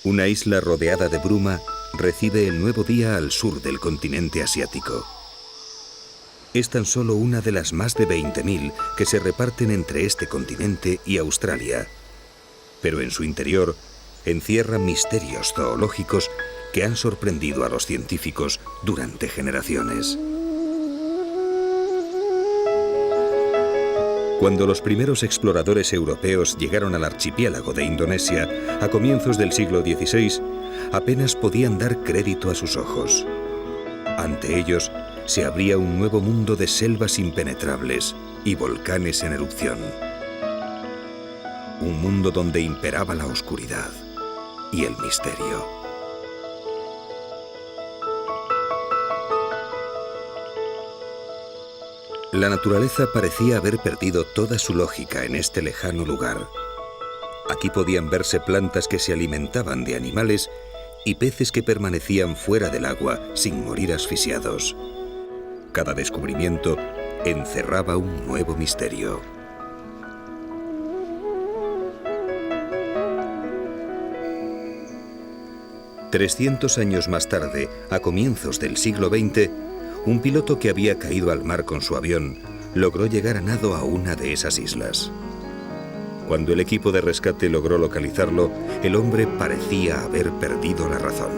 Una isla rodeada de bruma recibe el nuevo día al sur del continente asiático. Es tan solo una de las más de 20.000 que se reparten entre este continente y Australia. Pero en su interior encierra misterios zoológicos que han sorprendido a los científicos durante generaciones. Cuando los primeros exploradores europeos llegaron al archipiélago de Indonesia a comienzos del siglo XVI, apenas podían dar crédito a sus ojos. Ante ellos se abría un nuevo mundo de selvas impenetrables y volcanes en erupción. Un mundo donde imperaba la oscuridad y el misterio. La naturaleza parecía haber perdido toda su lógica en este lejano lugar. Aquí podían verse plantas que se alimentaban de animales y peces que permanecían fuera del agua sin morir asfixiados. Cada descubrimiento encerraba un nuevo misterio. $300 años más tarde, a comienzos del siglo XX, un piloto que había caído al mar con su avión logró llegar a nado a una de esas islas. Cuando el equipo de rescate logró localizarlo, el hombre parecía haber perdido la razón.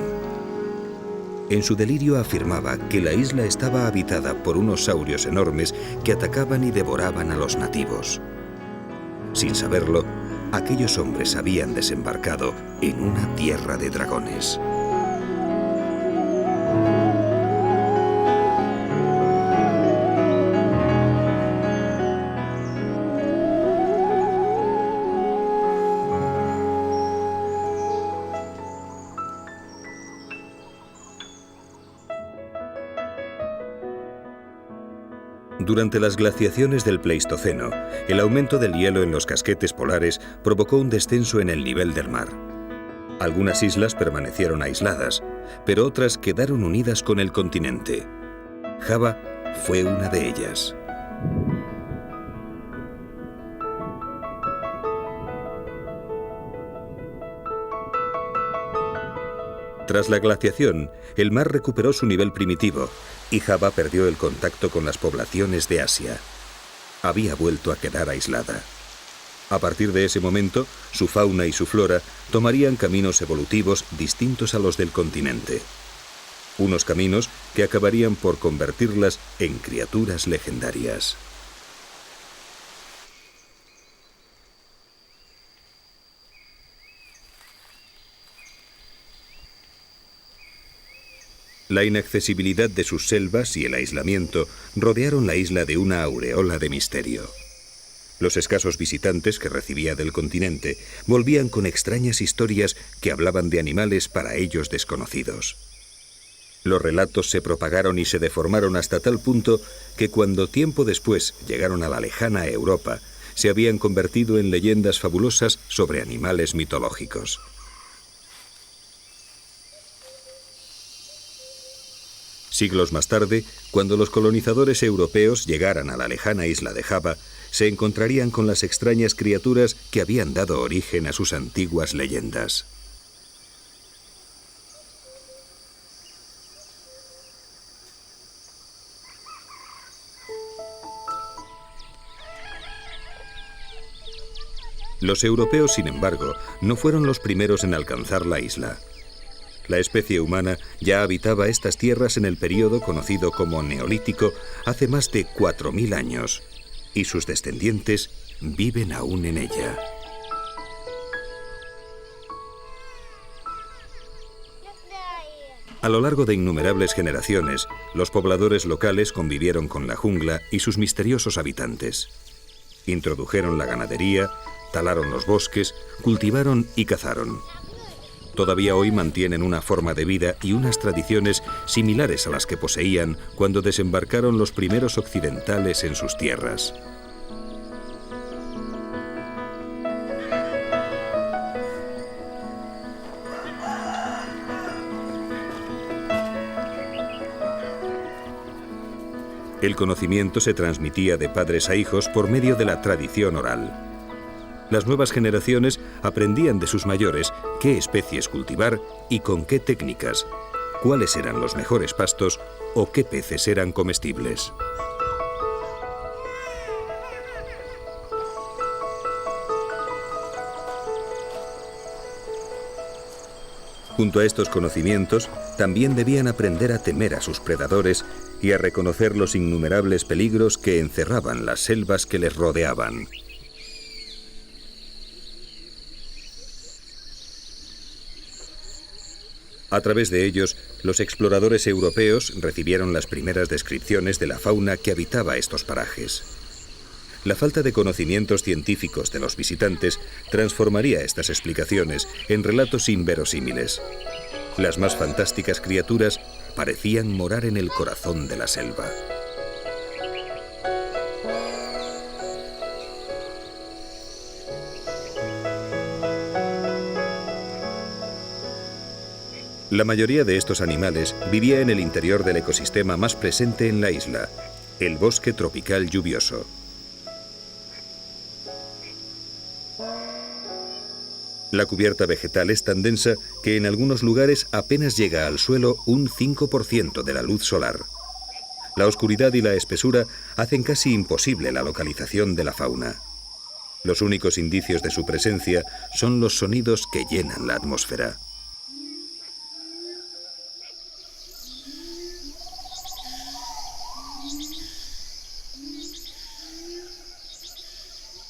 En su delirio afirmaba que la isla estaba habitada por unos saurios enormes que atacaban y devoraban a los nativos. Sin saberlo, aquellos hombres habían desembarcado en una tierra de dragones. Durante las glaciaciones del Pleistoceno, el aumento del hielo en los casquetes polares provocó un descenso en el nivel del mar. Algunas islas permanecieron aisladas, pero otras quedaron unidas con el continente. Java fue una de ellas. Tras la glaciación, el mar recuperó su nivel primitivo y Java perdió el contacto con las poblaciones de Asia. Había vuelto a quedar aislada. A partir de ese momento, su fauna y su flora tomarían caminos evolutivos distintos a los del continente. Unos caminos que acabarían por convertirlas en criaturas legendarias. La inaccesibilidad de sus selvas y el aislamiento rodearon la isla de una aureola de misterio. Los escasos visitantes que recibía del continente volvían con extrañas historias que hablaban de animales para ellos desconocidos. Los relatos se propagaron y se deformaron hasta tal punto que cuando tiempo después llegaron a la lejana Europa, se habían convertido en leyendas fabulosas sobre animales mitológicos. Siglos más tarde, cuando los colonizadores europeos llegaran a la lejana isla de Java, se encontrarían con las extrañas criaturas que habían dado origen a sus antiguas leyendas. Los europeos, sin embargo, no fueron los primeros en alcanzar la isla. La especie humana ya habitaba estas tierras en el período conocido como Neolítico hace más de 4.000 años, y sus descendientes viven aún en ella. A lo largo de innumerables generaciones, los pobladores locales convivieron con la jungla y sus misteriosos habitantes. Introdujeron la ganadería, talaron los bosques, cultivaron y cazaron. Todavía hoy mantienen una forma de vida y unas tradiciones similares a las que poseían cuando desembarcaron los primeros occidentales en sus tierras. El conocimiento se transmitía de padres a hijos por medio de la tradición oral. Las nuevas generaciones aprendían de sus mayores qué especies cultivar y con qué técnicas, cuáles eran los mejores pastos o qué peces eran comestibles. Junto a estos conocimientos, también debían aprender a temer a sus predadores y a reconocer los innumerables peligros que encerraban las selvas que les rodeaban. A través de ellos, los exploradores europeos recibieron las primeras descripciones de la fauna que habitaba estos parajes. La falta de conocimientos científicos de los visitantes transformaría estas explicaciones en relatos inverosímiles. Las más fantásticas criaturas parecían morar en el corazón de la selva. La mayoría de estos animales vivía en el interior del ecosistema más presente en la isla, el bosque tropical lluvioso. La cubierta vegetal es tan densa que en algunos lugares apenas llega al suelo un 5% de la luz solar. La oscuridad y la espesura hacen casi imposible la localización de la fauna. Los únicos indicios de su presencia son los sonidos que llenan la atmósfera.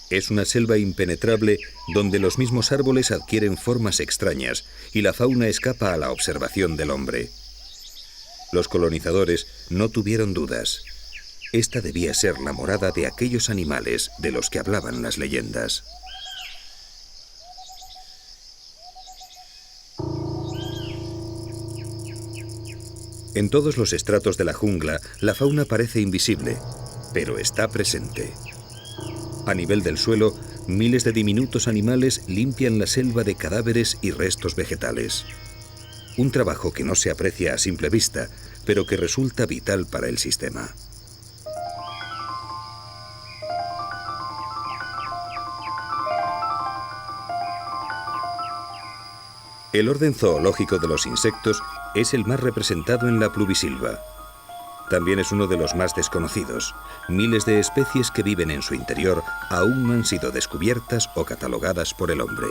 Es una selva impenetrable donde los mismos árboles adquieren formas extrañas y la fauna escapa a la observación del hombre. Los colonizadores no tuvieron dudas. Esta debía ser la morada de aquellos animales de los que hablaban las leyendas. En todos los estratos de la jungla, la fauna parece invisible, pero está presente. A nivel del suelo, miles de diminutos animales limpian la selva de cadáveres y restos vegetales. Un trabajo que no se aprecia a simple vista, pero que resulta vital para el sistema. El orden zoológico de los insectos es el más representado en la pluvisilva. También es uno de los más desconocidos. Miles de especies que viven en su interior aún no han sido descubiertas o catalogadas por el hombre.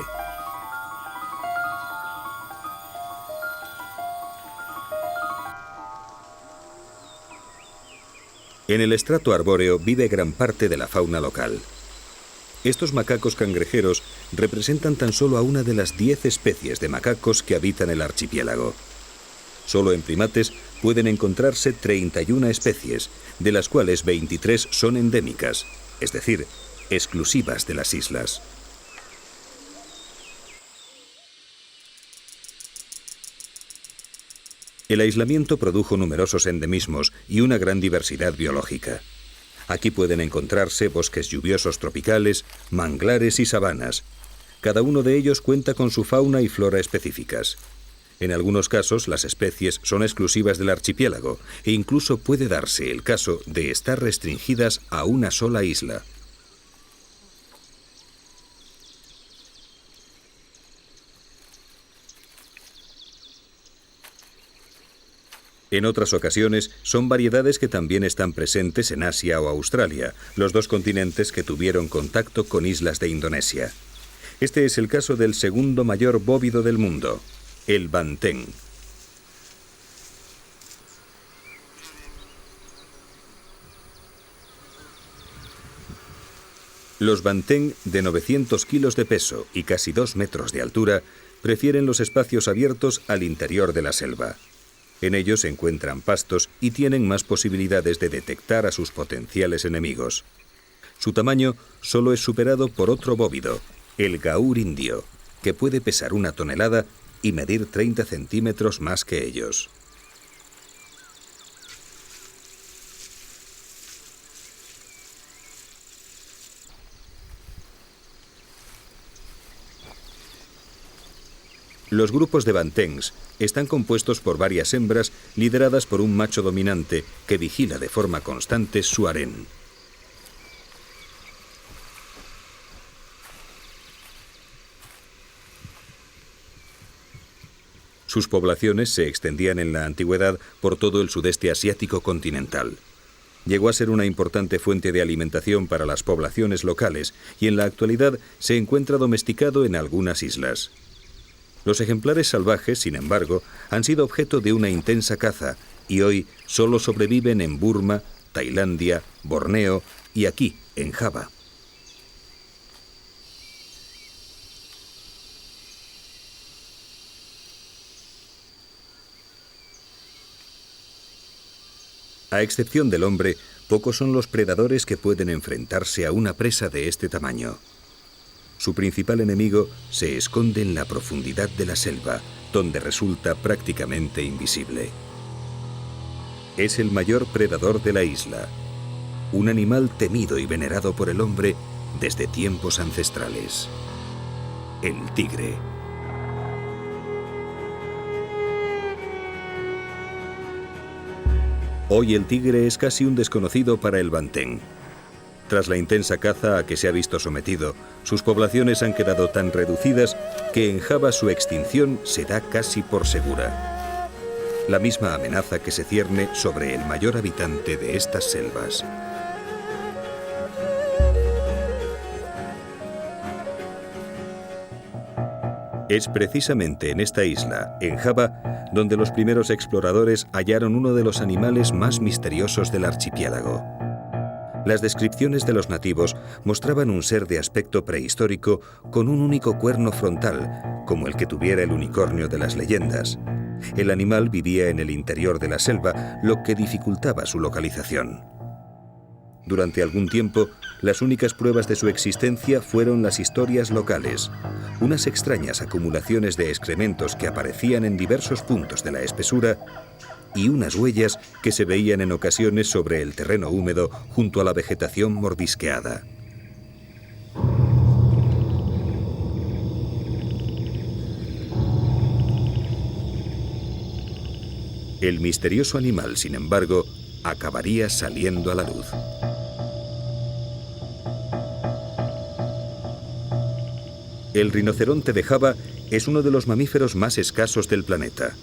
En el estrato arbóreo vive gran parte de la fauna local. Estos macacos cangrejeros representan tan solo a una de las 10 especies de macacos que habitan el archipiélago. Solo en primates pueden encontrarse 31 especies, de las cuales 23 son endémicas, es decir, exclusivas de las islas. El aislamiento produjo numerosos endemismos y una gran diversidad biológica. Aquí pueden encontrarse bosques lluviosos tropicales, manglares y sabanas. Cada uno de ellos cuenta con su fauna y flora específicas. En algunos casos, las especies son exclusivas del archipiélago e incluso puede darse el caso de estar restringidas a una sola isla. En otras ocasiones, son variedades que también están presentes en Asia o Australia, los dos continentes que tuvieron contacto con islas de Indonesia. Este es el caso del segundo mayor bóvido del mundo, el banteng. Los banteng de 900 kilos de peso y casi 2 metros de altura prefieren los espacios abiertos al interior de la selva. En ellos se encuentran pastos y tienen más posibilidades de detectar a sus potenciales enemigos. Su tamaño solo es superado por otro bóvido, el gaur indio, que puede pesar 1 tonelada y medir 30 centímetros más que ellos. Los grupos de bantengs están compuestos por varias hembras lideradas por un macho dominante que vigila de forma constante su harén. Sus poblaciones se extendían en la antigüedad por todo el sudeste asiático continental. Llegó a ser una importante fuente de alimentación para las poblaciones locales y en la actualidad se encuentra domesticado en algunas islas. Los ejemplares salvajes, sin embargo, han sido objeto de una intensa caza y hoy solo sobreviven en Burma, Tailandia, Borneo y aquí, en Java. A excepción del hombre, pocos son los predadores que pueden enfrentarse a una presa de este tamaño. Su principal enemigo se esconde en la profundidad de la selva, donde resulta prácticamente invisible. Es el mayor predador de la isla, un animal temido y venerado por el hombre desde tiempos ancestrales: el tigre. Hoy el tigre es casi un desconocido para el bantén. Tras la intensa caza a que se ha visto sometido, sus poblaciones han quedado tan reducidas que en Java su extinción se da casi por segura. La misma amenaza que se cierne sobre el mayor habitante de estas selvas. Es precisamente en esta isla, en Java, donde los primeros exploradores hallaron uno de los animales más misteriosos del archipiélago. Las descripciones de los nativos mostraban un ser de aspecto prehistórico con un único cuerno frontal, como el que tuviera el unicornio de las leyendas. El animal vivía en el interior de la selva, lo que dificultaba su localización. Durante algún tiempo, las únicas pruebas de su existencia fueron las historias locales, unas extrañas acumulaciones de excrementos que aparecían en diversos puntos de la espesura y unas huellas que se veían en ocasiones sobre el terreno húmedo junto a la vegetación mordisqueada. El misterioso animal, sin embargo, acabaría saliendo a la luz. El rinoceronte de Java es uno de los mamíferos más escasos del planeta.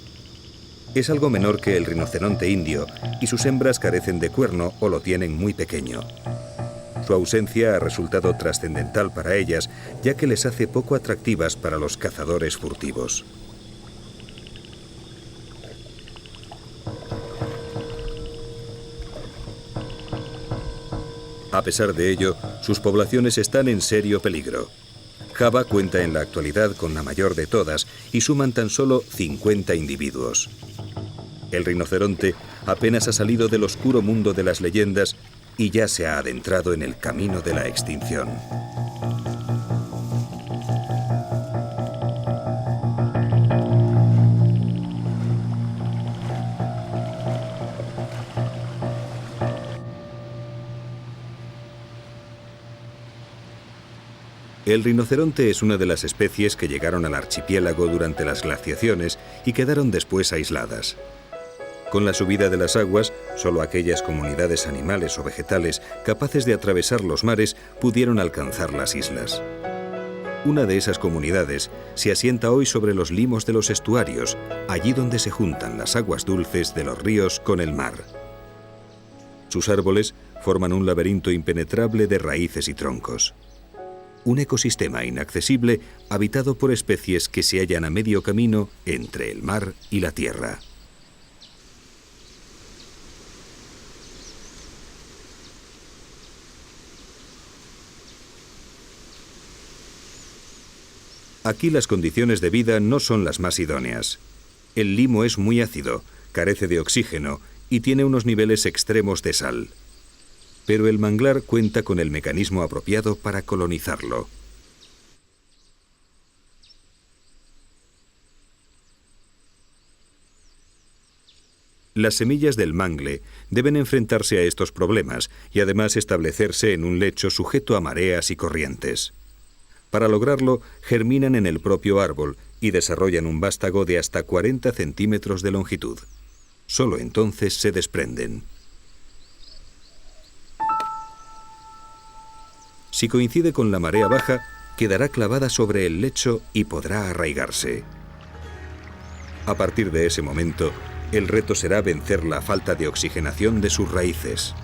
Es algo menor que el rinoceronte indio y sus hembras carecen de cuerno o lo tienen muy pequeño. Su ausencia ha resultado trascendental para ellas, ya que les hace poco atractivas para los cazadores furtivos. A pesar de ello, sus poblaciones están en serio peligro. Java cuenta en la actualidad con la mayor de todas y suman tan solo 50 individuos. El rinoceronte apenas ha salido del oscuro mundo de las leyendas y ya se ha adentrado en el camino de la extinción. El rinoceronte es una de las especies que llegaron al archipiélago durante las glaciaciones y quedaron después aisladas. Con la subida de las aguas, solo aquellas comunidades animales o vegetales capaces de atravesar los mares pudieron alcanzar las islas. Una de esas comunidades se asienta hoy sobre los limos de los estuarios, allí donde se juntan las aguas dulces de los ríos con el mar. Sus árboles forman un laberinto impenetrable de raíces y troncos. Un ecosistema inaccesible habitado por especies que se hallan a medio camino entre el mar y la tierra. Aquí las condiciones de vida no son las más idóneas. El limo es muy ácido, carece de oxígeno y tiene unos niveles extremos de sal. Pero el manglar cuenta con el mecanismo apropiado para colonizarlo. Las semillas del mangle deben enfrentarse a estos problemas y además establecerse en un lecho sujeto a mareas y corrientes. Para lograrlo, germinan en el propio árbol y desarrollan un vástago de hasta 40 centímetros de longitud. Solo entonces se desprenden. Si coincide con la marea baja, quedará clavada sobre el lecho y podrá arraigarse. A partir de ese momento, el reto será vencer la falta de oxigenación de sus raíces.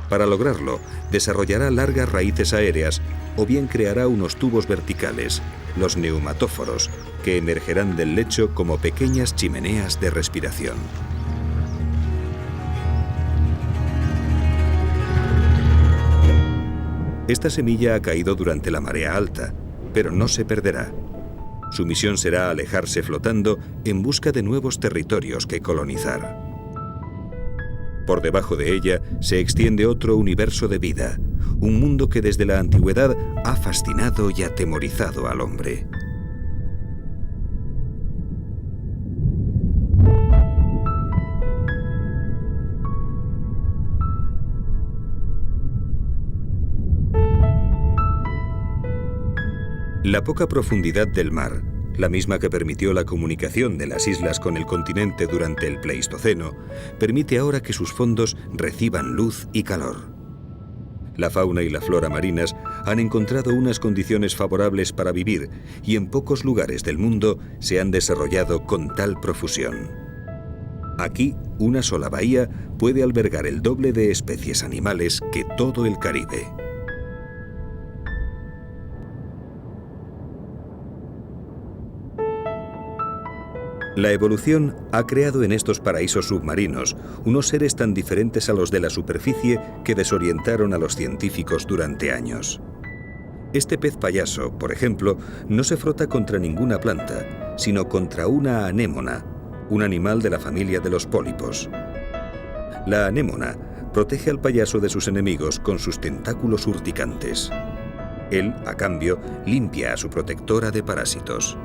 Para lograrlo, desarrollará largas raíces aéreas o bien creará unos tubos verticales, los neumatóforos, que emergerán del lecho como pequeñas chimeneas de respiración. Esta semilla ha caído durante la marea alta, pero no se perderá. Su misión será alejarse flotando en busca de nuevos territorios que colonizar. Por debajo de ella se extiende otro universo de vida, un mundo que desde la antigüedad ha fascinado y atemorizado al hombre. La poca profundidad del mar, la misma que permitió la comunicación de las islas con el continente durante el Pleistoceno, permite ahora que sus fondos reciban luz y calor. La fauna y la flora marinas han encontrado unas condiciones favorables para vivir y en pocos lugares del mundo se han desarrollado con tal profusión. Aquí, una sola bahía puede albergar el doble de especies animales que todo el Caribe. La evolución ha creado en estos paraísos submarinos unos seres tan diferentes a los de la superficie que desorientaron a los científicos durante años. Este pez payaso, por ejemplo, no se frota contra ninguna planta, sino contra una anémona, un animal de la familia de los pólipos. La anémona protege al payaso de sus enemigos con sus tentáculos urticantes. Él, a cambio, limpia a su protectora de parásitos.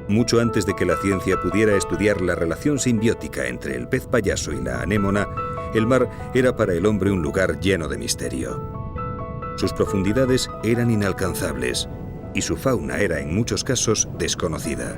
Mucho antes de que la ciencia pudiera estudiar la relación simbiótica entre el pez payaso y la anémona, el mar era para el hombre un lugar lleno de misterio. Sus profundidades eran inalcanzables y su fauna era en muchos casos desconocida.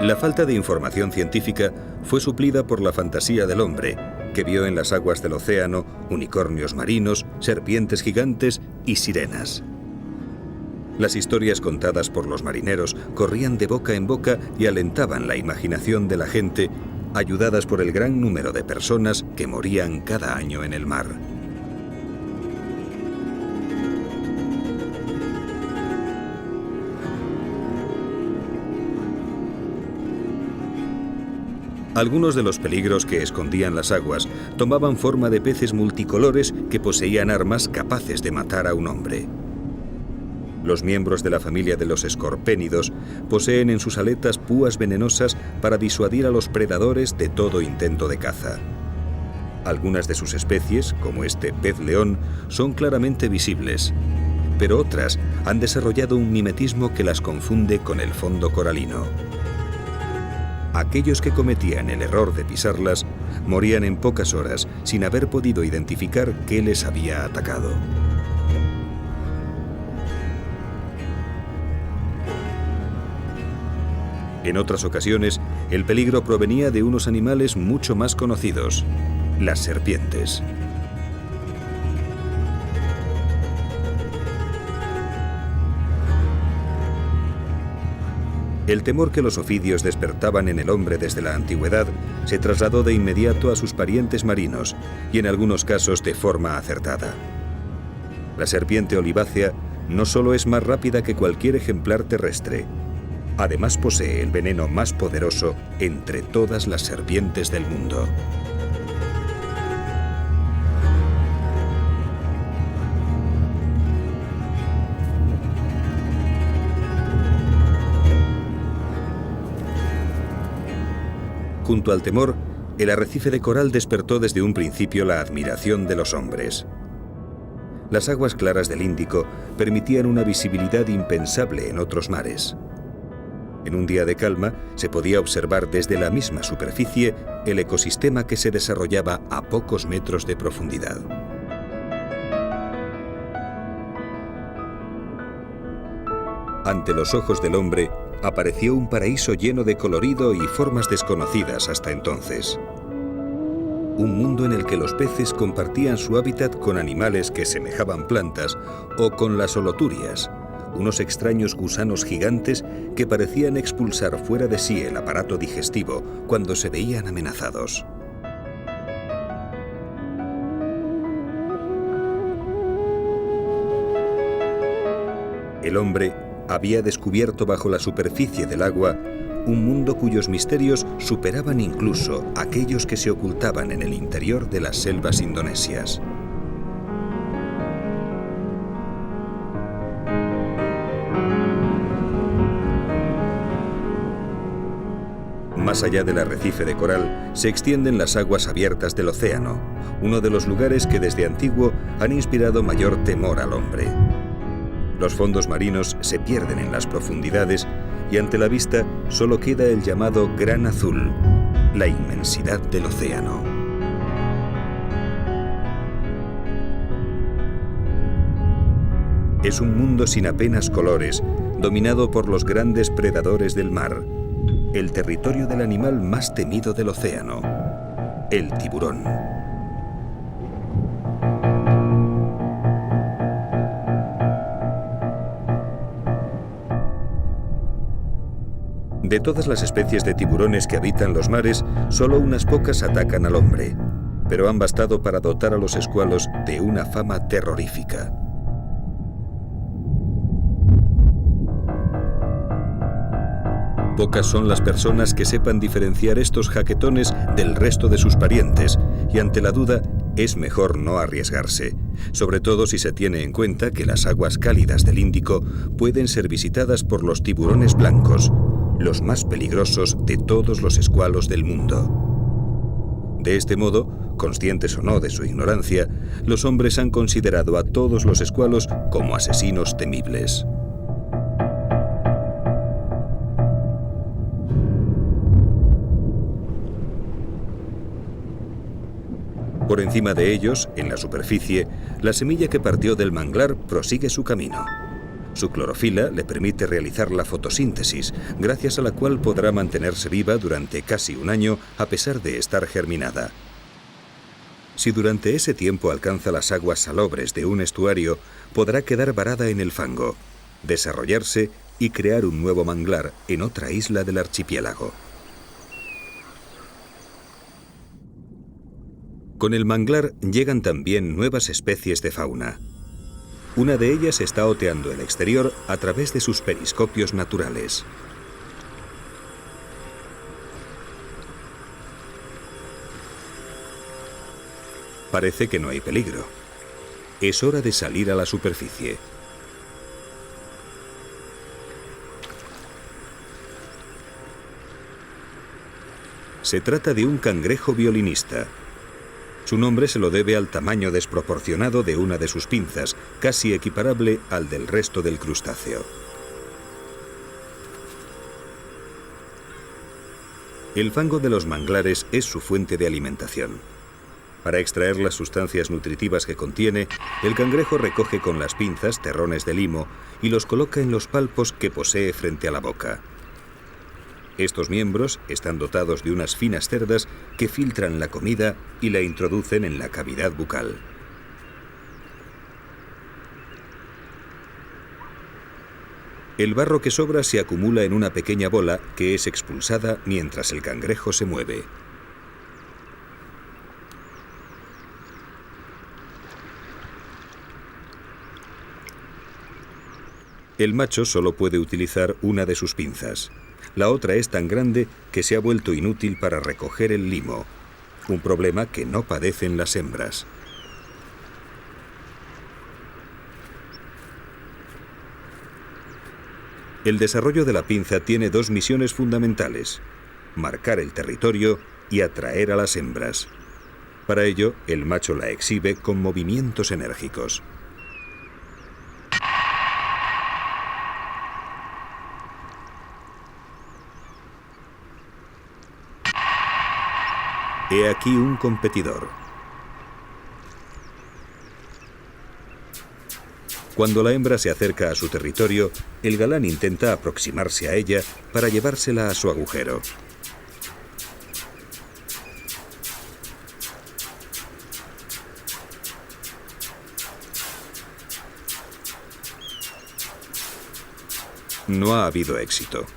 La falta de información científica fue suplida por la fantasía del hombre, que vio en las aguas del océano unicornios marinos, serpientes gigantes y sirenas. Las historias contadas por los marineros corrían de boca en boca y alentaban la imaginación de la gente, ayudadas por el gran número de personas que morían cada año en el mar. Algunos de los peligros que escondían las aguas tomaban forma de peces multicolores que poseían armas capaces de matar a un hombre. Los miembros de la familia de los escorpénidos poseen en sus aletas púas venenosas para disuadir a los predadores de todo intento de caza. Algunas de sus especies, como este pez león, son claramente visibles, pero otras han desarrollado un mimetismo que las confunde con el fondo coralino. Aquellos que cometían el error de pisarlas morían en pocas horas sin haber podido identificar qué les había atacado. En otras ocasiones, el peligro provenía de unos animales mucho más conocidos, las serpientes. El temor que los ofidios despertaban en el hombre desde la antigüedad se trasladó de inmediato a sus parientes marinos y en algunos casos de forma acertada. La serpiente olivácea no solo es más rápida que cualquier ejemplar terrestre, además posee el veneno más poderoso entre todas las serpientes del mundo. Junto al temor, el arrecife de coral despertó desde un principio la admiración de los hombres. Las aguas claras del Índico permitían una visibilidad impensable en otros mares. En un día de calma se podía observar desde la misma superficie el ecosistema que se desarrollaba a pocos metros de profundidad. Ante los ojos del hombre, apareció un paraíso lleno de colorido y formas desconocidas hasta entonces. Un mundo en el que los peces compartían su hábitat con animales que semejaban plantas o con las holoturias, unos extraños gusanos gigantes que parecían expulsar fuera de sí el aparato digestivo cuando se veían amenazados. El hombre había descubierto bajo la superficie del agua un mundo cuyos misterios superaban incluso aquellos que se ocultaban en el interior de las selvas indonesias. Más allá del arrecife de coral se extienden las aguas abiertas del océano, uno de los lugares que desde antiguo han inspirado mayor temor al hombre. Los fondos marinos se pierden en las profundidades y ante la vista solo queda el llamado Gran Azul, la inmensidad del océano. Es un mundo sin apenas colores, dominado por los grandes predadores del mar, el territorio del animal más temido del océano, el tiburón. De todas las especies de tiburones que habitan los mares, solo unas pocas atacan al hombre, pero han bastado para dotar a los escualos de una fama terrorífica. Pocas son las personas que sepan diferenciar estos jaquetones del resto de sus parientes, y ante la duda es mejor no arriesgarse, sobre todo si se tiene en cuenta que las aguas cálidas del Índico pueden ser visitadas por los tiburones blancos, los más peligrosos de todos los escualos del mundo. De este modo, conscientes o no de su ignorancia, los hombres han considerado a todos los escualos como asesinos temibles. Por encima de ellos, en la superficie, la semilla que partió del manglar prosigue su camino. Su clorofila le permite realizar la fotosíntesis, gracias a la cual podrá mantenerse viva durante casi un año a pesar de estar germinada. Si durante ese tiempo alcanza las aguas salobres de un estuario, podrá quedar varada en el fango, desarrollarse y crear un nuevo manglar en otra isla del archipiélago. Con el manglar llegan también nuevas especies de fauna. Una de ellas está oteando el exterior a través de sus periscopios naturales. Parece que no hay peligro. Es hora de salir a la superficie. Se trata de un cangrejo violinista. Su nombre se lo debe al tamaño desproporcionado de una de sus pinzas, casi equiparable al del resto del crustáceo. El fango de los manglares es su fuente de alimentación. Para extraer las sustancias nutritivas que contiene, el cangrejo recoge con las pinzas terrones de limo y los coloca en los palpos que posee frente a la boca. Estos miembros están dotados de unas finas cerdas que filtran la comida y la introducen en la cavidad bucal. El barro que sobra se acumula en una pequeña bola que es expulsada mientras el cangrejo se mueve. El macho solo puede utilizar una de sus pinzas. La otra es tan grande que se ha vuelto inútil para recoger el limo, un problema que no padecen las hembras. El desarrollo de la pinza tiene dos misiones fundamentales: marcar el territorio y atraer a las hembras. Para ello, el macho la exhibe con movimientos enérgicos. He aquí un competidor. Cuando la hembra se acerca a su territorio, El galán intenta aproximarse a ella para llevársela a su agujero. No ha habido éxito.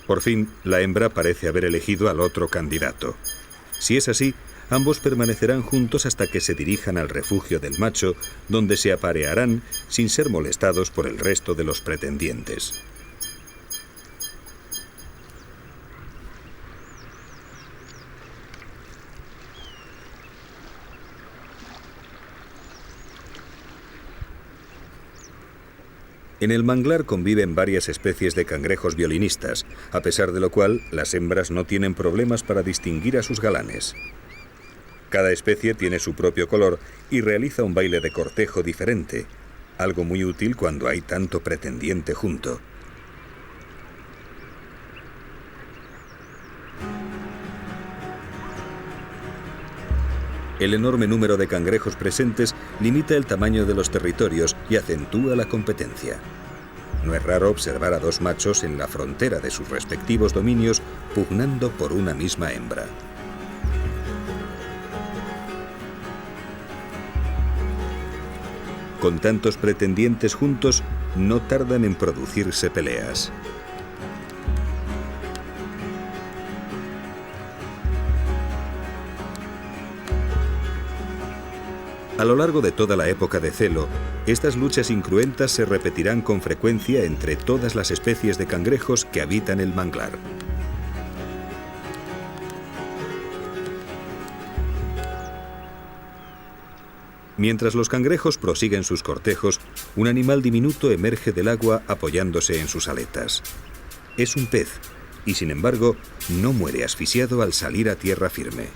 Por fin, la hembra parece haber elegido al otro candidato. Si es así, ambos permanecerán juntos hasta que se dirijan al refugio del macho, donde se aparearán sin ser molestados por el resto de los pretendientes. En el manglar conviven varias especies de cangrejos violinistas, a pesar de lo cual las hembras no tienen problemas para distinguir a sus galanes. Cada especie tiene su propio color y realiza un baile de cortejo diferente, algo muy útil cuando hay tanto pretendiente junto. El enorme número de cangrejos presentes limita el tamaño de los territorios y acentúa la competencia. No es raro observar a dos machos en la frontera de sus respectivos dominios pugnando por una misma hembra. Con tantos pretendientes juntos, no tardan en producirse peleas. A lo largo de toda la época de celo, estas luchas incruentas se repetirán con frecuencia entre todas las especies de cangrejos que habitan el manglar. Mientras los cangrejos prosiguen sus cortejos, un animal diminuto emerge del agua apoyándose en sus aletas. Es un pez, y sin embargo, no muere asfixiado al salir a tierra firme.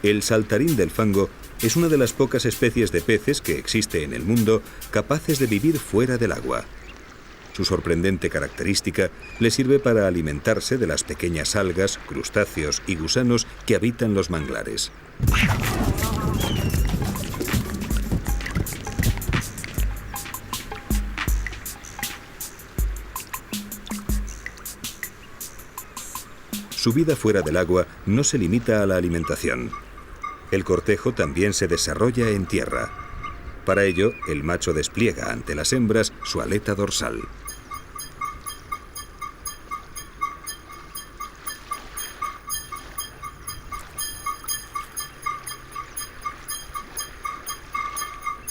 El saltarín del fango es una de las pocas especies de peces que existe en el mundo capaces de vivir fuera del agua. Su sorprendente característica le sirve para alimentarse de las pequeñas algas, crustáceos y gusanos que habitan los manglares. Su vida fuera del agua no se limita a la alimentación. El cortejo también se desarrolla en tierra. Para ello, el macho despliega ante las hembras su aleta dorsal.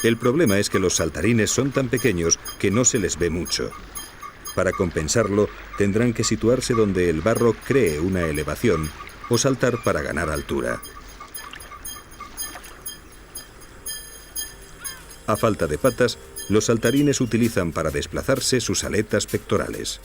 El problema es que los saltarines son tan pequeños que no se les ve mucho. Para compensarlo, tendrán que situarse donde el barro cree una elevación o saltar para ganar altura. A falta de patas, los saltarines utilizan para desplazarse sus aletas pectorales.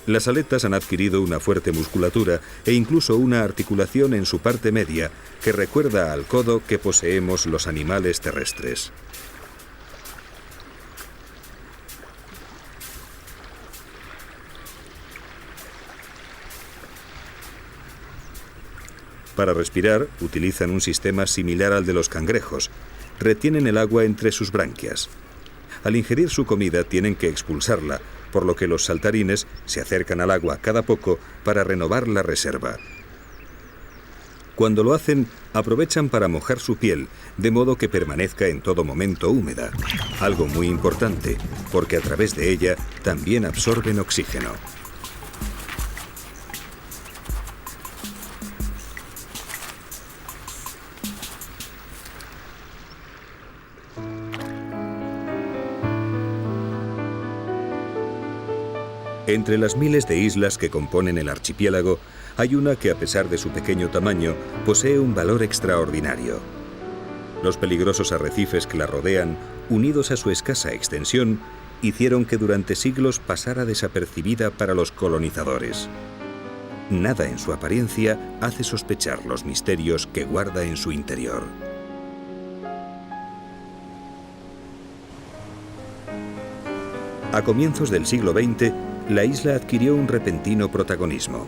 Las aletas han adquirido una fuerte musculatura e incluso una articulación en su parte media que recuerda al codo que poseemos los animales terrestres. Para respirar, utilizan un sistema similar al de los cangrejos. Retienen el agua entre sus branquias. Al ingerir su comida tienen que expulsarla, por lo que los saltarines se acercan al agua cada poco para renovar la reserva. Cuando lo hacen, aprovechan para mojar su piel, de modo que permanezca en todo momento húmeda. Algo muy importante, porque a través de ella también absorben oxígeno. Entre las miles de islas que componen el archipiélago, hay una que, a pesar de su pequeño tamaño, posee un valor extraordinario. Los peligrosos arrecifes que la rodean, unidos a su escasa extensión, hicieron que durante siglos pasara desapercibida para los colonizadores. Nada en su apariencia hace sospechar los misterios que guarda en su interior. A comienzos del siglo XX, la isla adquirió un repentino protagonismo.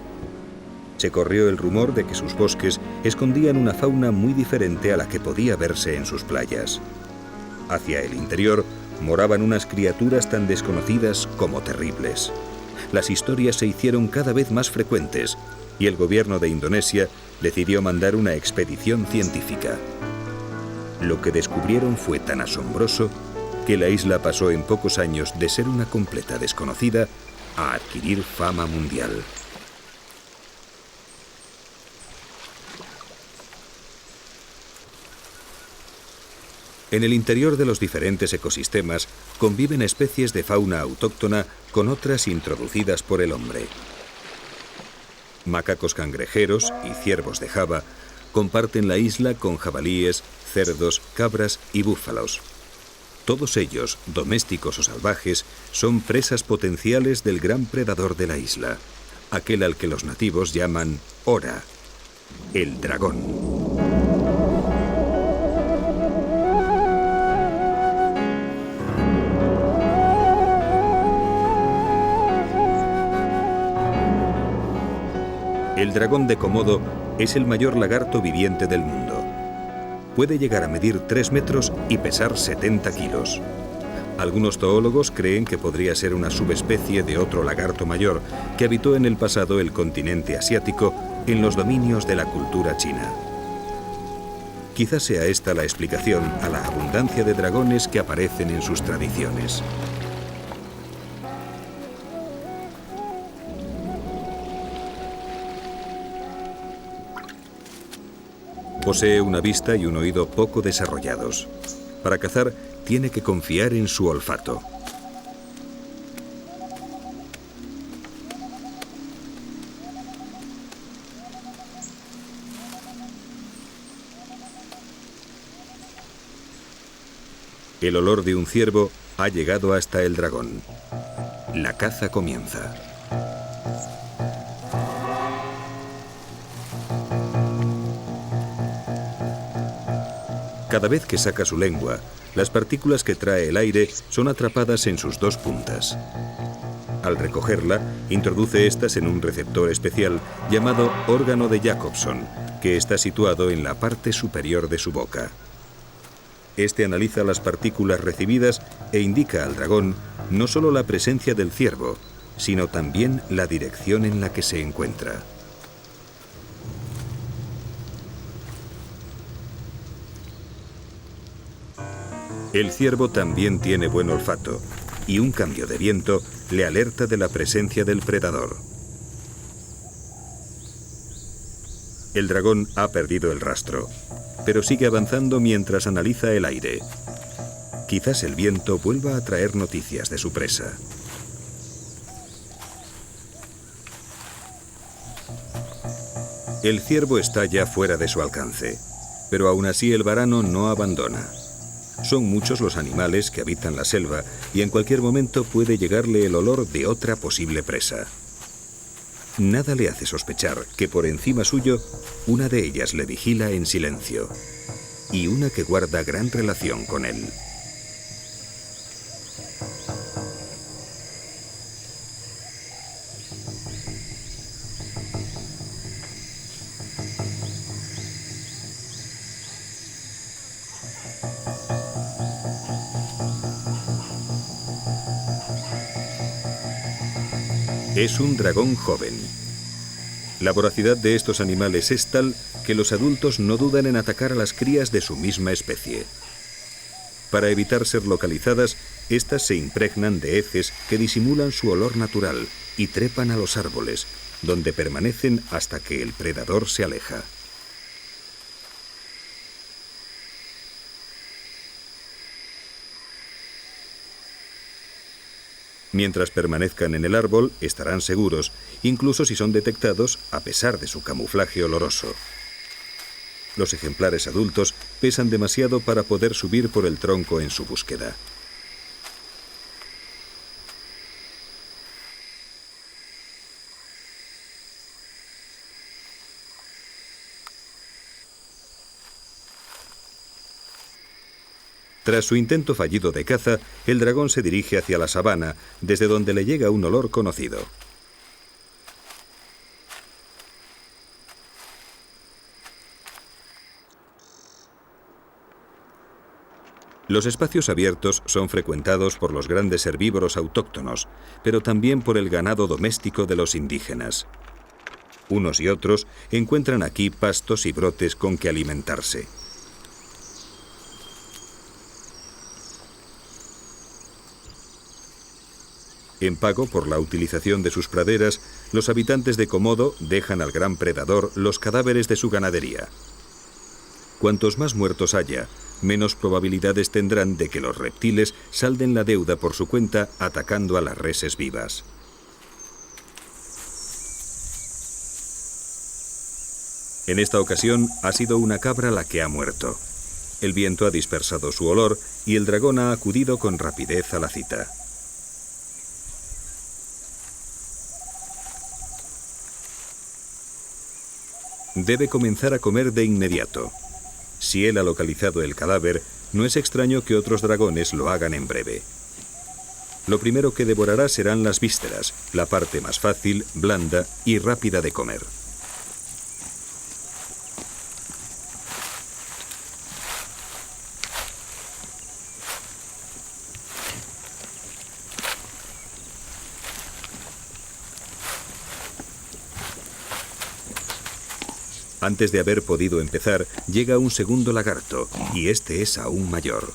Se corrió el rumor de que sus bosques escondían una fauna muy diferente a la que podía verse en sus playas. Hacia el interior moraban unas criaturas tan desconocidas como terribles. Las historias se hicieron cada vez más frecuentes y el gobierno de Indonesia decidió mandar una expedición científica. Lo que descubrieron fue tan asombroso que la isla pasó en pocos años de ser una completa desconocida a adquirir fama mundial. En el interior de los diferentes ecosistemas conviven especies de fauna autóctona con otras introducidas por el hombre. Macacos cangrejeros y ciervos de Java comparten la isla con jabalíes, cerdos, cabras y búfalos. Todos ellos, domésticos o salvajes, son presas potenciales del gran predador de la isla, aquel al que los nativos llaman Ora, el dragón. El dragón de Komodo es el mayor lagarto viviente del mundo. Puede llegar a medir 3 metros y pesar 70 kilos. Algunos zoólogos creen que podría ser una subespecie de otro lagarto mayor que habitó en el pasado el continente asiático en los dominios de la cultura china. Quizás sea esta la explicación a la abundancia de dragones que aparecen en sus tradiciones. Posee una vista y un oído poco desarrollados. Para cazar, tiene que confiar en su olfato. El olor de un ciervo ha llegado hasta el dragón. La caza comienza. Cada vez que saca su lengua, las partículas que trae el aire son atrapadas en sus dos puntas. Al recogerla, introduce estas en un receptor especial llamado órgano de Jacobson, que está situado en la parte superior de su boca. Este analiza las partículas recibidas e indica al dragón no solo la presencia del ciervo, sino también la dirección en la que se encuentra. El ciervo también tiene buen olfato, y un cambio de viento le alerta de la presencia del predador. El dragón ha perdido el rastro, pero sigue avanzando mientras analiza el aire. Quizás el viento vuelva a traer noticias de su presa. El ciervo está ya fuera de su alcance, pero aún así el varano no abandona. Son muchos los animales que habitan la selva y en cualquier momento puede llegarle el olor de otra posible presa. Nada le hace sospechar que por encima suyo una de ellas le vigila en silencio y una que guarda gran relación con él. Es un dragón joven. La voracidad de estos animales es tal que los adultos no dudan en atacar a las crías de su misma especie. Para evitar ser localizadas, estas se impregnan de heces que disimulan su olor natural y trepan a los árboles, donde permanecen hasta que el predador se aleja. Mientras permanezcan en el árbol, estarán seguros, incluso si son detectados a pesar de su camuflaje oloroso. Los ejemplares adultos pesan demasiado para poder subir por el tronco en su búsqueda. Tras su intento fallido de caza, el dragón se dirige hacia la sabana, desde donde le llega un olor conocido. Los espacios abiertos son frecuentados por los grandes herbívoros autóctonos, pero también por el ganado doméstico de los indígenas. Unos y otros encuentran aquí pastos y brotes con que alimentarse. En pago por la utilización de sus praderas, los habitantes de Komodo dejan al gran predador los cadáveres de su ganadería. Cuantos más muertos haya, menos probabilidades tendrán de que los reptiles salden la deuda por su cuenta atacando a las reses vivas. En esta ocasión ha sido una cabra la que ha muerto. El viento ha dispersado su olor y el dragón ha acudido con rapidez a la cita. Debe comenzar a comer de inmediato. Si él ha localizado el cadáver, no es extraño que otros dragones lo hagan en breve. Lo primero que devorará serán las vísceras, la parte más fácil, blanda y rápida de comer. Antes de haber podido empezar, llega un segundo lagarto, y este es aún mayor.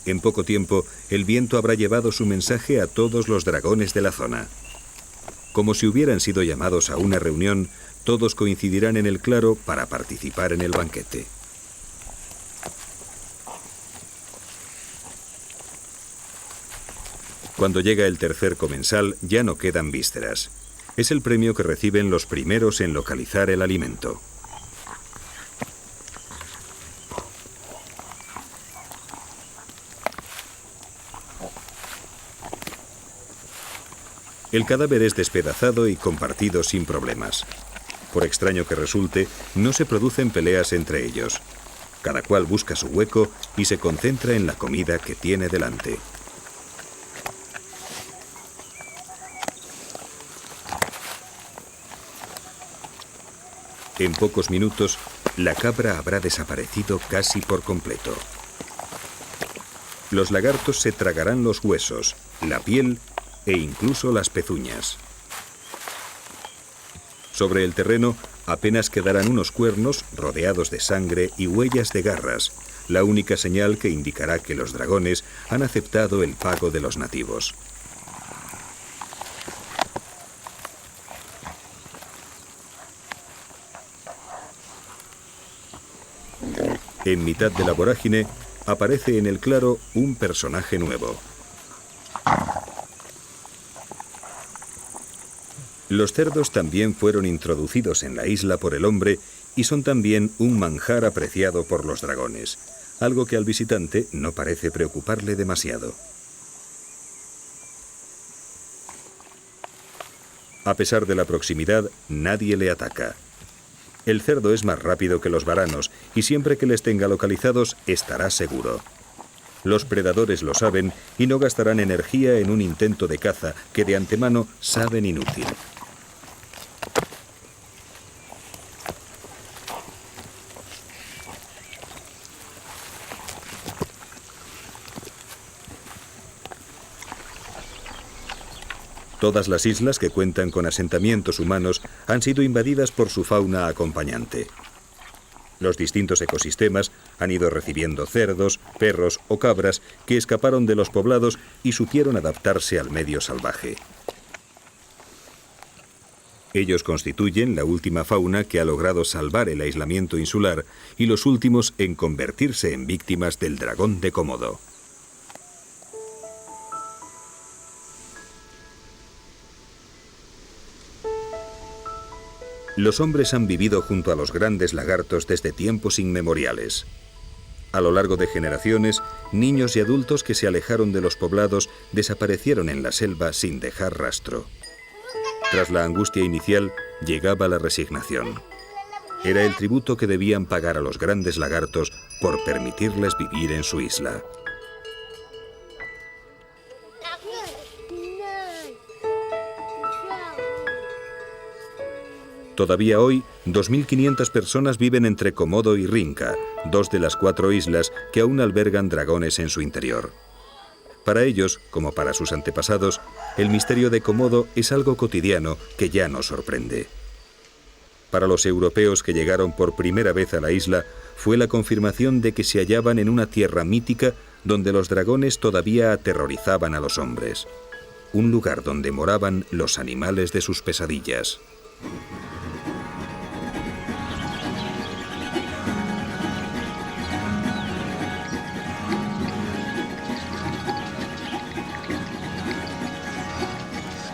En poco tiempo, el viento habrá llevado su mensaje a todos los dragones de la zona. Como si hubieran sido llamados a una reunión, todos coincidirán en el claro para participar en el banquete. Cuando llega el tercer comensal, ya no quedan vísceras. Es el premio que reciben los primeros en localizar el alimento. El cadáver es despedazado y compartido sin problemas. Por extraño que resulte, no se producen peleas entre ellos. Cada cual busca su hueco y se concentra en la comida que tiene delante. En pocos minutos, la cabra habrá desaparecido casi por completo. Los lagartos se tragarán los huesos, la piel e incluso las pezuñas. Sobre el terreno apenas quedarán unos cuernos rodeados de sangre y huellas de garras, la única señal que indicará que los dragones han aceptado el pago de los nativos. En mitad de la vorágine, aparece en el claro un personaje nuevo. Los cerdos también fueron introducidos en la isla por el hombre y son también un manjar apreciado por los dragones, algo que al visitante no parece preocuparle demasiado. A pesar de la proximidad, nadie le ataca. El cerdo es más rápido que los varanos y siempre que les tenga localizados estará seguro. Los predadores lo saben y no gastarán energía en un intento de caza que de antemano saben inútil. Todas las islas que cuentan con asentamientos humanos han sido invadidas por su fauna acompañante. Los distintos ecosistemas han ido recibiendo cerdos, perros o cabras que escaparon de los poblados y supieron adaptarse al medio salvaje. Ellos constituyen la última fauna que ha logrado salvar el aislamiento insular y los últimos en convertirse en víctimas del dragón de Komodo. Los hombres han vivido junto a los grandes lagartos desde tiempos inmemoriales. A lo largo de generaciones, niños y adultos que se alejaron de los poblados desaparecieron en la selva sin dejar rastro. Tras la angustia inicial, llegaba la resignación. Era el tributo que debían pagar a los grandes lagartos por permitirles vivir en su isla. Todavía hoy, 2.500 personas viven entre Komodo y Rinca, dos de las 4 islas que aún albergan dragones en su interior. Para ellos, como para sus antepasados, el misterio de Komodo es algo cotidiano que ya nos sorprende. Para los europeos que llegaron por primera vez a la isla, fue la confirmación de que se hallaban en una tierra mítica donde los dragones todavía aterrorizaban a los hombres. Un lugar donde moraban los animales de sus pesadillas.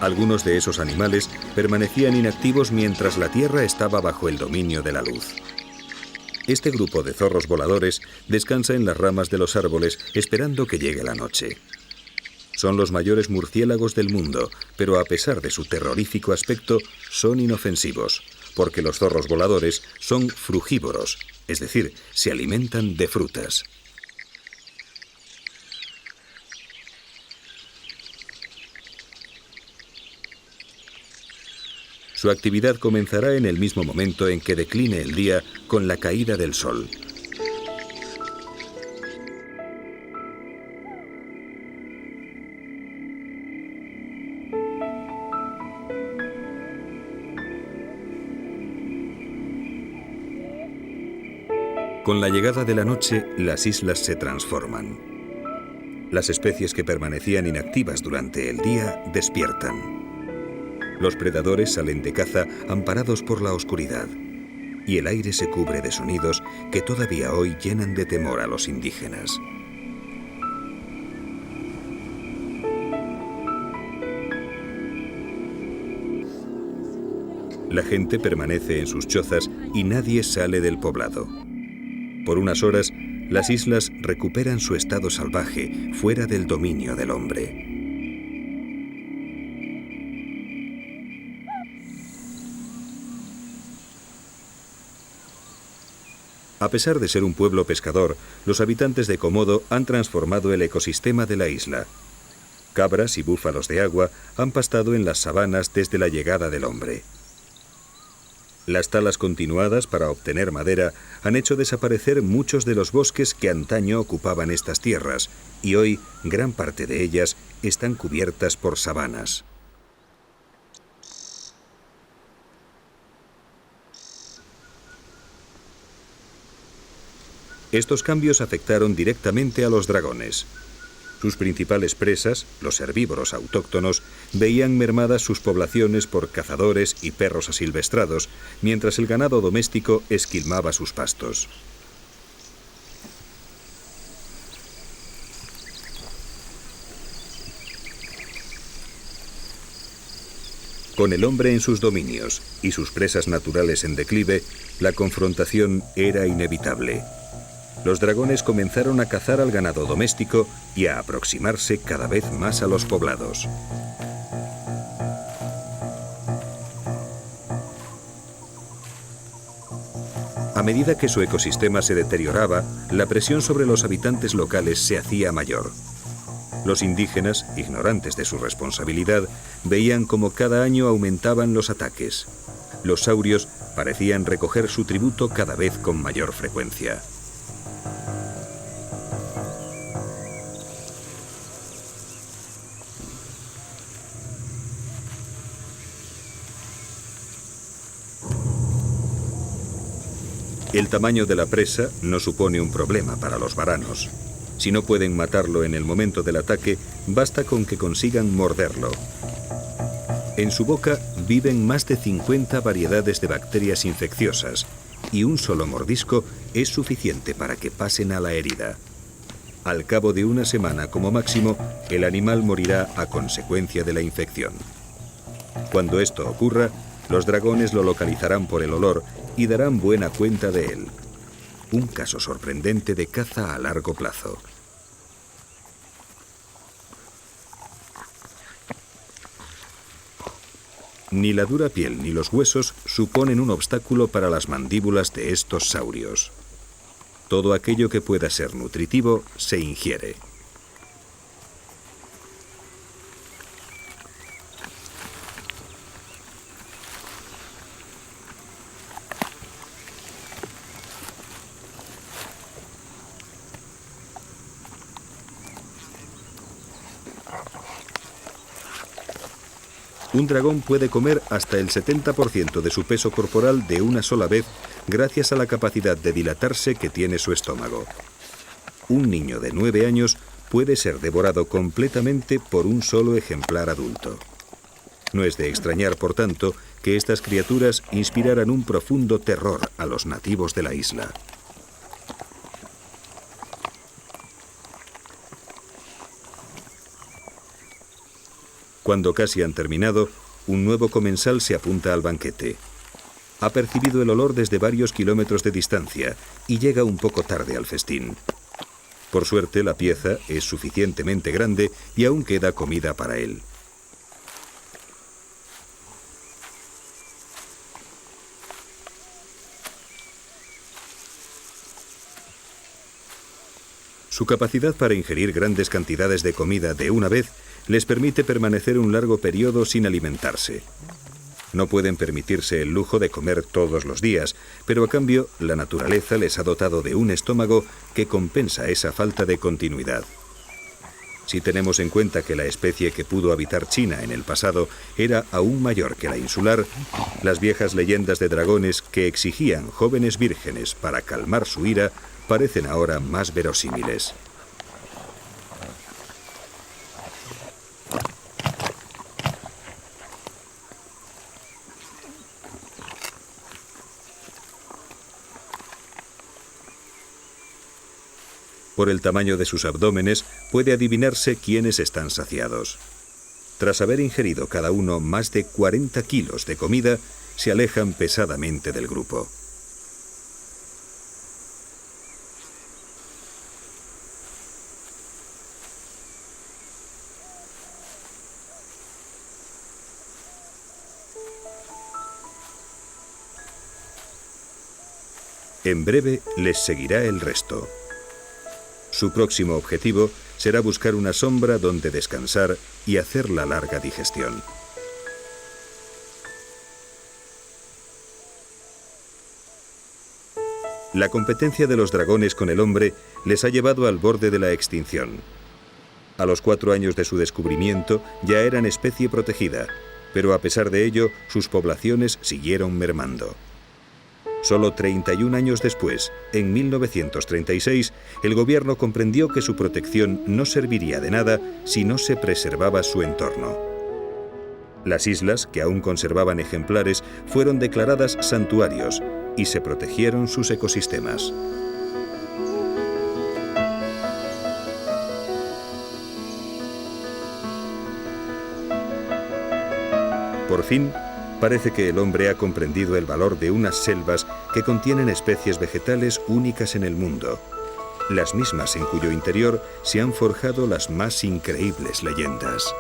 Algunos de esos animales permanecían inactivos mientras la Tierra estaba bajo el dominio de la luz. Este grupo de zorros voladores descansa en las ramas de los árboles esperando que llegue la noche. Son los mayores murciélagos del mundo, pero a pesar de su terrorífico aspecto, son inofensivos, porque los zorros voladores son frugívoros, es decir, se alimentan de frutas. Su actividad comenzará en el mismo momento en que decline el día con la caída del sol. Con la llegada de la noche, las islas se transforman. Las especies que permanecían inactivas durante el día despiertan. Los predadores salen de caza amparados por la oscuridad, y el aire se cubre de sonidos que todavía hoy llenan de temor a los indígenas. La gente permanece en sus chozas y nadie sale del poblado. Por unas horas, las islas recuperan su estado salvaje, fuera del dominio del hombre. A pesar de ser un pueblo pescador, los habitantes de Komodo han transformado el ecosistema de la isla. Cabras y búfalos de agua han pastado en las sabanas desde la llegada del hombre. Las talas continuadas para obtener madera han hecho desaparecer muchos de los bosques que antaño ocupaban estas tierras, y hoy gran parte de ellas están cubiertas por sabanas. Estos cambios afectaron directamente a los dragones. Sus principales presas, los herbívoros autóctonos, veían mermadas sus poblaciones por cazadores y perros asilvestrados, mientras el ganado doméstico esquilmaba sus pastos. Con el hombre en sus dominios y sus presas naturales en declive, la confrontación era inevitable. Los dragones comenzaron a cazar al ganado doméstico y a aproximarse cada vez más a los poblados. A medida que su ecosistema se deterioraba, la presión sobre los habitantes locales se hacía mayor. Los indígenas, ignorantes de su responsabilidad, veían cómo cada año aumentaban los ataques. Los saurios parecían recoger su tributo cada vez con mayor frecuencia. El tamaño de la presa no supone un problema para los varanos. Si no pueden matarlo en el momento del ataque, basta con que consigan morderlo. En su boca viven más de 50 variedades de bacterias infecciosas, y un solo mordisco es suficiente para que pasen a la herida. Al cabo de una semana como máximo, el animal morirá a consecuencia de la infección. Cuando esto ocurra, los dragones lo localizarán por el olor y darán buena cuenta de él. Un caso sorprendente de caza a largo plazo. Ni la dura piel ni los huesos suponen un obstáculo para las mandíbulas de estos saurios. Todo aquello que pueda ser nutritivo se ingiere. Un dragón puede comer hasta el 70% de su peso corporal de una sola vez gracias a la capacidad de dilatarse que tiene su estómago. Un niño de 9 años puede ser devorado completamente por un solo ejemplar adulto. No es de extrañar, por tanto, que estas criaturas inspiraran un profundo terror a los nativos de la isla. Cuando casi han terminado, un nuevo comensal se apunta al banquete. Ha percibido el olor desde varios kilómetros de distancia y llega un poco tarde al festín. Por suerte, la pieza es suficientemente grande y aún queda comida para él. Su capacidad para ingerir grandes cantidades de comida de una vez les permite permanecer un largo periodo sin alimentarse. No pueden permitirse el lujo de comer todos los días, pero a cambio la naturaleza les ha dotado de un estómago que compensa esa falta de continuidad. Si tenemos en cuenta que la especie que pudo habitar China en el pasado era aún mayor que la insular, las viejas leyendas de dragones que exigían jóvenes vírgenes para calmar su ira parecen ahora más verosímiles. Por el tamaño de sus abdómenes puede adivinarse quiénes están saciados. Tras haber ingerido cada uno más de 40 kilos de comida, se alejan pesadamente del grupo. En breve les seguirá el resto. Su próximo objetivo será buscar una sombra donde descansar y hacer la larga digestión. La competencia de los dragones con el hombre les ha llevado al borde de la extinción. A los 4 años de su descubrimiento ya eran especie protegida, pero a pesar de ello, sus poblaciones siguieron mermando. Solo 31 años después, en 1936, el gobierno comprendió que su protección no serviría de nada si no se preservaba su entorno. Las islas, que aún conservaban ejemplares, fueron declaradas santuarios y se protegieron sus ecosistemas. Por fin, parece que el hombre ha comprendido el valor de unas selvas que contienen especies vegetales únicas en el mundo, las mismas en cuyo interior se han forjado las más increíbles leyendas.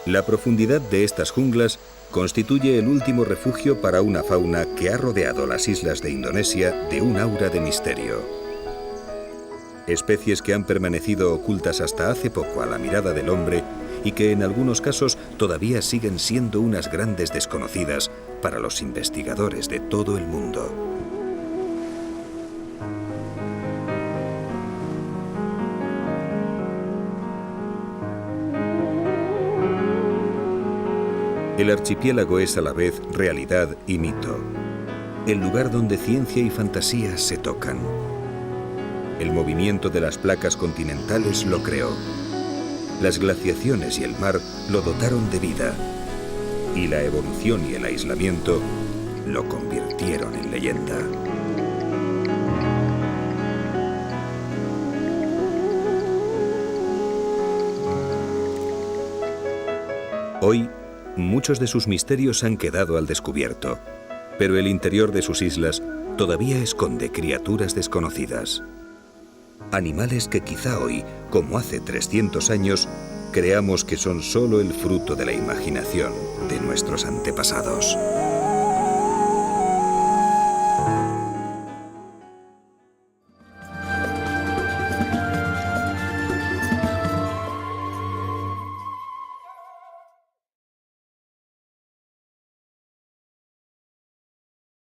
La profundidad de estas junglas constituye el último refugio para una fauna que ha rodeado las islas de Indonesia de un aura de misterio. Especies que han permanecido ocultas hasta hace poco a la mirada del hombre y que en algunos casos todavía siguen siendo unas grandes desconocidas para los investigadores de todo el mundo. El archipiélago es a la vez realidad y mito, el lugar donde ciencia y fantasía se tocan. El movimiento de las placas continentales lo creó. Las glaciaciones y el mar lo dotaron de vida. Y la evolución y el aislamiento lo convirtieron en leyenda. Hoy, muchos de sus misterios han quedado al descubierto, pero el interior de sus islas todavía esconde criaturas desconocidas. Animales que quizá hoy, como hace 300 años, creamos que son solo el fruto de la imaginación de nuestros antepasados.